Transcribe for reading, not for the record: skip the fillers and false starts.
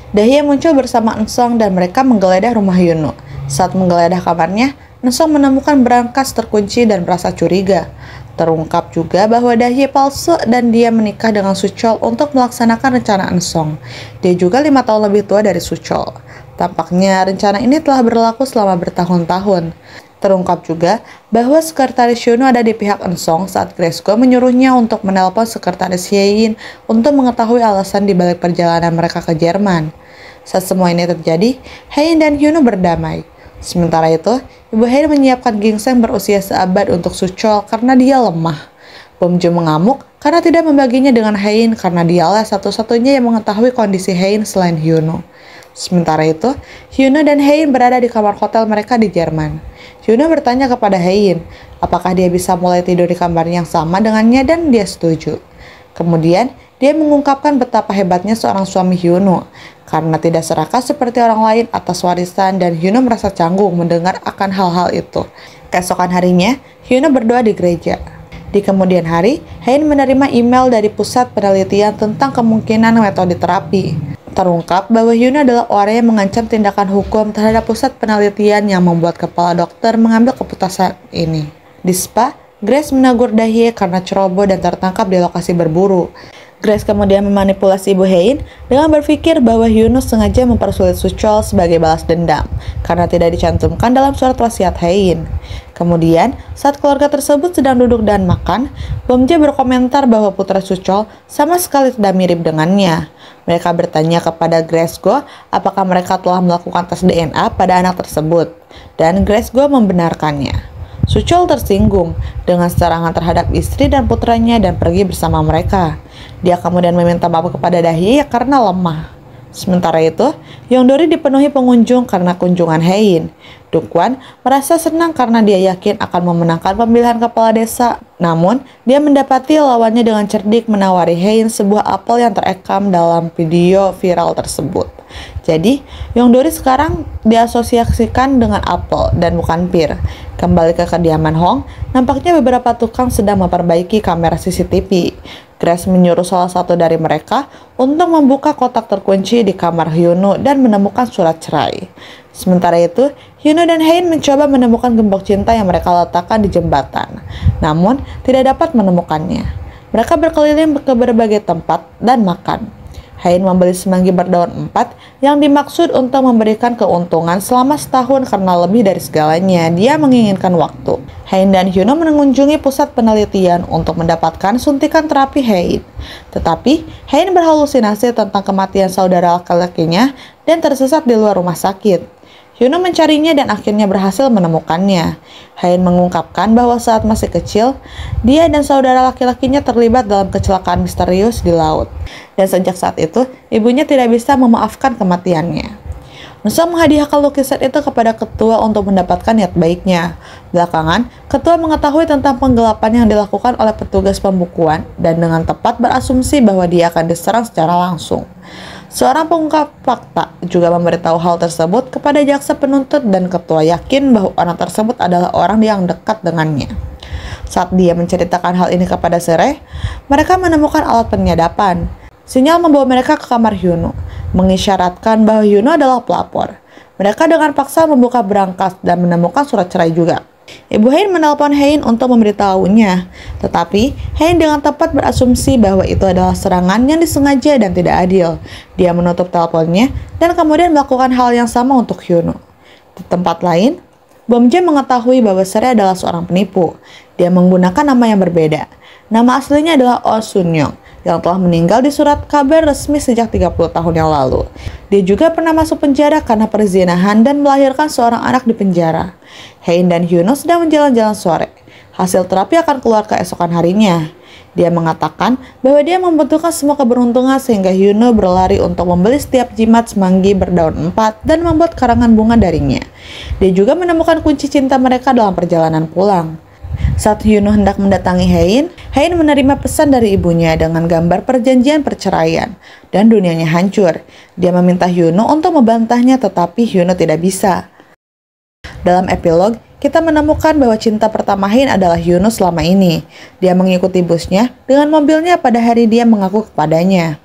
Dahye muncul bersama Eun-sung dan mereka menggeledah rumah Hyunwoo. Saat menggeledah kamarnya, Eun-sung menemukan berangkas terkunci dan merasa curiga. Terungkap juga bahwa Dahye palsu dan dia menikah dengan Suchol untuk melaksanakan rencana Eun-sung. Dia juga 5 tahun lebih tua dari Suchol. Tampaknya rencana ini telah berlaku selama bertahun-tahun. Terungkap juga bahwa sekretaris Hyunwoo ada di pihak Eun-sung saat Grace-go menyuruhnya untuk menelpon sekretaris Hye-in untuk mengetahui alasan dibalik perjalanan mereka ke Jerman. Saat semua ini terjadi, Hye-in dan Hyunwoo berdamai. Sementara itu, Ibu Hye-in menyiapkan ginseng berusia seabad untuk Suchol karena dia lemah. Bom-joon mengamuk karena tidak membaginya dengan Hye-in karena dialah satu-satunya yang mengetahui kondisi Hye-in selain Hyunwoo. Sementara itu, Hyunwoo dan Hye-in berada di kamar hotel mereka di Jerman. Hyunwoo bertanya kepada Hye-in apakah dia bisa mulai tidur di kamar yang sama dengannya dan dia setuju. Kemudian, dia mengungkapkan betapa hebatnya seorang suami Hyunwoo karena tidak serakah seperti orang lain atas warisan dan Hyunwoo merasa canggung mendengar akan hal-hal itu. Keesokan harinya, Hyunwoo berdoa di gereja. Di kemudian hari, Hye-in menerima email dari pusat penelitian tentang kemungkinan metode terapi. Terungkap bahwa Hyunwoo adalah orang yang mengancam tindakan hukum terhadap pusat penelitian yang membuat kepala dokter mengambil keputusan ini. Di spa, Grace menegur Dahye karena ceroboh dan tertangkap di lokasi berburu. Grace kemudian memanipulasi Ibu Hye-in dengan berpikir bahwa Hyunwoo sengaja mempersulit Suchol sebagai balas dendam karena tidak dicantumkan dalam surat wasiat Hye-in. Kemudian, saat keluarga tersebut sedang duduk dan makan, Bom-jae berkomentar bahwa putra Suchol sama sekali tidak mirip dengannya. Mereka bertanya kepada Grace-go apakah mereka telah melakukan tes DNA pada anak tersebut, dan Grace-go membenarkannya. Suchol tersinggung dengan serangan terhadap istri dan putranya dan pergi bersama mereka. Dia kemudian meminta maaf kepada Dahye karena lemah. Sementara itu, Yongdori dipenuhi pengunjung karena kunjungan Hye-in. Dukwan merasa senang karena dia yakin akan memenangkan pemilihan kepala desa. Namun, dia mendapati lawannya dengan cerdik menawari Hye-in sebuah apel yang terekam dalam video viral tersebut. Jadi, Yongdori sekarang diasosiasikan dengan apel dan bukan pir. Kembali ke kediaman Hong, nampaknya beberapa tukang sedang memperbaiki kamera CCTV. Grace menyuruh salah satu dari mereka untuk membuka kotak terkunci di kamar Hyunwoo dan menemukan surat cerai. Sementara itu, Hyunwoo dan Hye-in mencoba menemukan gembok cinta yang mereka letakkan di jembatan, namun tidak dapat menemukannya. Mereka berkeliling ke berbagai tempat dan makan. Hye-in membeli semanggi berdaun 4 yang dimaksud untuk memberikan keuntungan selama setahun karena lebih dari segalanya dia menginginkan waktu. Hye-in dan Hyunwoo mengunjungi pusat penelitian untuk mendapatkan suntikan terapi Hye-in. Tetapi, Hye-in berhalusinasi tentang kematian saudara laki-lakinya dan tersesat di luar rumah sakit. Hyunwoo mencarinya dan akhirnya berhasil menemukannya. Hye-in mengungkapkan bahwa saat masih kecil, dia dan saudara laki-lakinya terlibat dalam kecelakaan misterius di laut. Dan sejak saat itu, ibunya tidak bisa memaafkan kematiannya. Eun-sung menghadiahkan lukisan itu kepada ketua untuk mendapatkan niat baiknya. Belakangan, ketua mengetahui tentang penggelapan yang dilakukan oleh petugas pembukuan dan dengan tepat berasumsi bahwa dia akan diserang secara langsung. Seorang pengungkap fakta juga memberitahu hal tersebut kepada jaksa penuntut dan ketua yakin bahwa orang tersebut adalah orang yang dekat dengannya. Saat dia menceritakan hal ini kepada Sere, mereka menemukan alat penyadapan. Sinyal membawa mereka ke kamar Hyunwoo, mengisyaratkan bahwa Hyunwoo adalah pelapor. Mereka dengan paksa membuka berangkas dan menemukan surat cerai juga. Ibu Hye-in menelpon Hye-in untuk memberitahunya, tetapi Hye-in dengan tepat berasumsi bahwa itu adalah serangan yang disengaja dan tidak adil. Dia menutup teleponnya dan kemudian melakukan hal yang sama untuk Hyunwoo. Di tempat lain, Bom-jae mengetahui bahwa Sere adalah seorang penipu. Dia menggunakan nama yang berbeda. Nama aslinya adalah Oh Sun-young, yang telah meninggal di surat kabar resmi sejak 30 tahun yang lalu. Dia juga pernah masuk penjara karena perzinahan dan melahirkan seorang anak di penjara. Hye-in dan Hyunwoo sedang menjalan-jalan sore. Hasil terapi akan keluar keesokan harinya. Dia mengatakan bahwa dia membutuhkan semua keberuntungan sehingga Hyunwoo berlari untuk membeli setiap jimat semanggi berdaun 4 dan membuat karangan bunga darinya. Dia juga menemukan kunci cinta mereka dalam perjalanan pulang. Saat Hyunwoo hendak mendatangi Hye-in, Hye-in menerima pesan dari ibunya dengan gambar perjanjian perceraian, dan dunianya hancur. Dia meminta Hyunwoo untuk membantahnya tetapi Hyunwoo tidak bisa. Dalam epilog, kita menemukan bahwa cinta pertama Hye-in adalah Hyunwoo selama ini. Dia mengikuti busnya dengan mobilnya pada hari dia mengaku kepadanya.